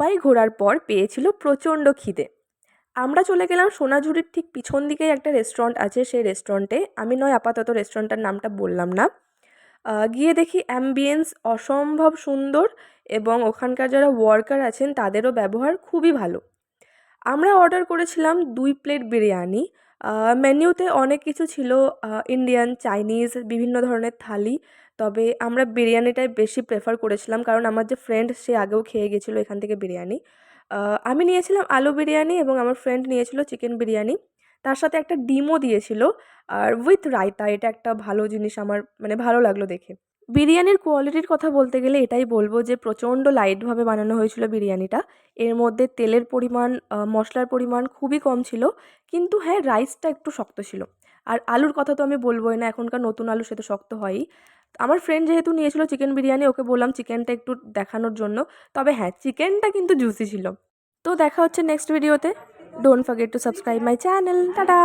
পাই ঘোরার পর পেয়েছিল প্রচণ্ড খিদে। আমরা চলে গেলাম সোনাঝুরির ঠিক পিছন দিকেই একটা রেস্টুরেন্ট আছে, সেই রেস্টুরেন্টে। আমি নয় আপাতত রেস্টুরেন্টটার নামটা বললাম না। গিয়ে দেখি অ্যাম্বিয়েন্স অসম্ভব সুন্দর এবং ওখানকার যারা ওয়ার্কার আছেন তাদেরও ব্যবহার খুবই ভালো। আমরা অর্ডার করেছিলাম 2 প্লেট বিরিয়ানি। মেন্যুতে অনেক কিছু ছিল, ইন্ডিয়ান, চাইনিজ বিভিন্ন ধরনের থালি। তবে আমরা বিরিয়ানিটাই বেশি প্রেফার করেছিলাম, কারণ আমার যে ফ্রেন্ড সে আগেও খেয়ে গেছিলো এখান থেকে বিরিয়ানি। আমি নিয়েছিলাম আলু বিরিয়ানি এবং আমার ফ্রেন্ড নিয়েছিল চিকেন বিরিয়ানি। তার সাথে একটা ডিমও দিয়েছিল আর উইথ রায়তা। এটা একটা ভালো জিনিস, আমার মানে ভালো লাগলো দেখে। বিরিয়ানির কোয়ালিটির কথা বলতে গেলে এটাই বলবো যে প্রচণ্ড লাইটভাবে বানানো হয়েছিল বিরিয়ানিটা। এর মধ্যে তেলের পরিমাণ, মশলার পরিমাণ খুবই কম ছিল। কিন্তু হ্যাঁ, রাইসটা একটু শক্ত ছিল। আর আলুর কথা তো আমি বলবোই না, এখনকার নতুন আলু সে তো শক্ত হয়ই। আমার ফ্রেন্ড যেহেতু নিয়েছিল চিকেন বিরিয়ানি, ওকে বললাম চিকেনটা একটু দেখানোর জন্য। তবে হ্যাঁ, চিকেনটা কিন্তু জুসি ছিল। তো দেখা হচ্ছে নেক্সট ভিডিওতে। Don't forget to subscribe my channel. Tata.